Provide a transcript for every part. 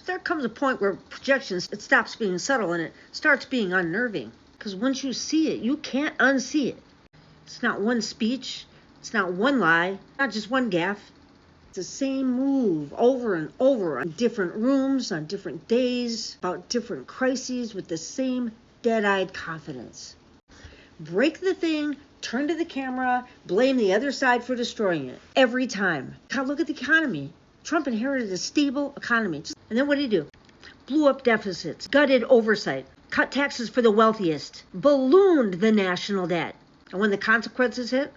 There comes a point where projections, it stops being subtle and it starts being unnerving. Because once you see it, you can't unsee it. It's not one speech. It's not one lie. Not just one gaffe. It's the same move over and over on different rooms, on different days, about different crises with the same dead-eyed confidence. Break the thing, turn to the camera, blame the other side for destroying it. Every time. God, look at the economy. Trump inherited a stable economy. And then what did he do? Blew up deficits, gutted oversight, cut taxes for the wealthiest, ballooned the national debt. And when the consequences hit,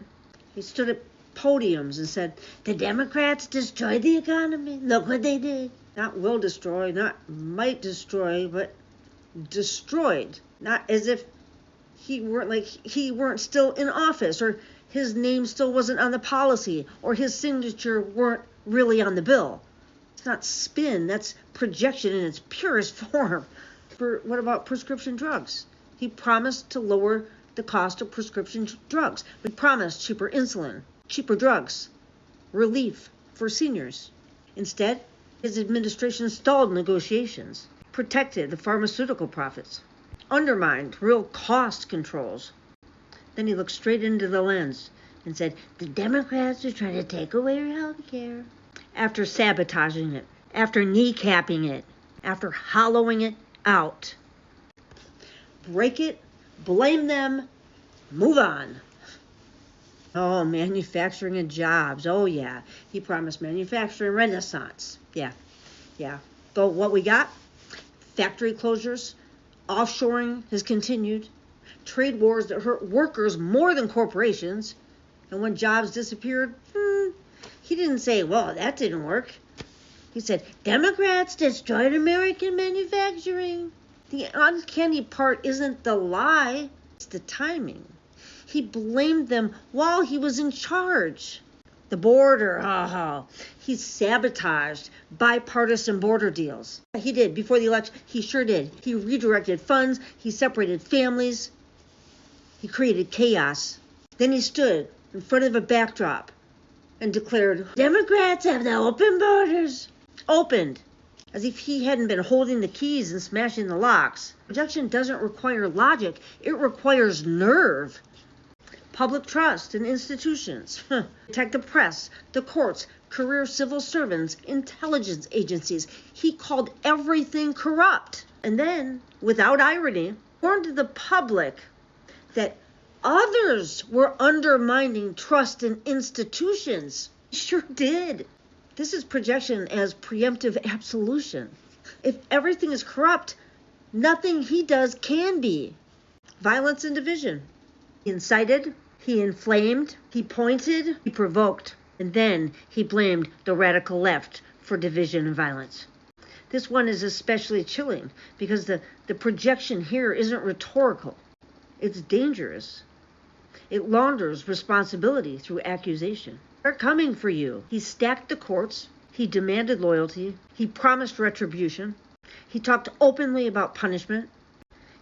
he stood at podiums and said, the Democrats destroyed the economy. Look what they did. Not will destroy, not might destroy, but destroyed. Not as if he weren't still in office, or his name still wasn't on the policy, or his signature weren't really on the bill. It's not spin, that's projection in its purest form. What about prescription drugs? He promised to lower the cost of prescription drugs. He promised cheaper insulin, cheaper drugs, relief for seniors. Instead, his administration stalled negotiations, protected the pharmaceutical profits, undermined real cost controls. Then he looked straight into the lens and said, the Democrats are trying to take away your health care. After sabotaging it, after kneecapping it, after hollowing it out. Break it, blame them, move on. Oh, manufacturing and jobs. Oh, yeah. He promised manufacturing renaissance. Yeah. But what we got? Factory closures, offshoring has continued, trade wars that hurt workers more than corporations. And when jobs disappeared, he didn't say, well, that didn't work. He said, Democrats destroyed American manufacturing. The uncanny part isn't the lie, it's the timing. He blamed them while he was in charge. The border, he sabotaged bipartisan border deals. He did before the election. He sure did. He redirected funds. He separated families. He created chaos. Then he stood in front of a backdrop and declared, Democrats have the open borders. Opened. As if he hadn't been holding the keys and smashing the locks. Projection doesn't require logic. It requires nerve. Public trust in institutions. Protect the press, the courts, career civil servants, intelligence agencies. He called everything corrupt. And then, without irony, warned the public that others were undermining trust in institutions. He sure did. This is projection as preemptive absolution. If everything is corrupt, nothing he does can be. Violence and division. He incited, he inflamed, he pointed, he provoked, and then he blamed the radical left for division and violence. This one is especially chilling because the projection here isn't rhetorical. It's dangerous. It launders responsibility through accusation. They're coming for you. He stacked the courts. He demanded loyalty. He promised retribution. He talked openly about punishment.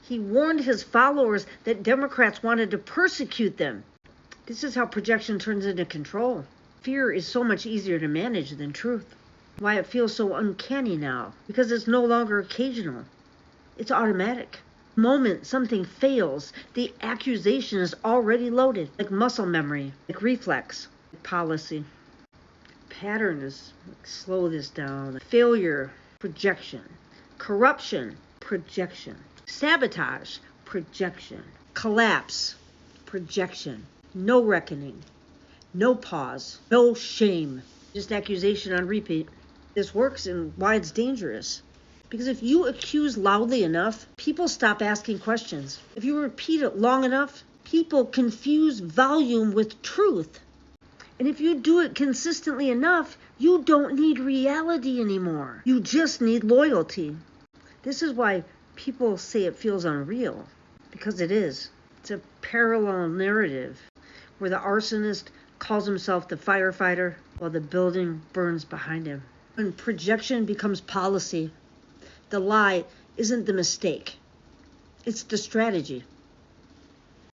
He warned his followers that Democrats wanted to persecute them. This is how projection turns into control. Fear is so much easier to manage than truth. Why it feels so uncanny now. Because it's no longer occasional. It's automatic. The moment something fails, the accusation is already loaded. Like muscle memory, like reflex. Policy. Pattern is slow this down. Failure, projection. Corruption, projection. Sabotage, projection. Collapse, projection. No reckoning. No pause. No shame. Just accusation on repeat. This works and why it's dangerous. Because if you accuse loudly enough, people stop asking questions. If you repeat it long enough, people confuse volume with truth. And if you do it consistently enough, you don't need reality anymore. You just need loyalty. This is why people say it feels unreal. Because it is. It's a parallel narrative where the arsonist calls himself the firefighter while the building burns behind him. When projection becomes policy, the lie isn't the mistake. It's the strategy.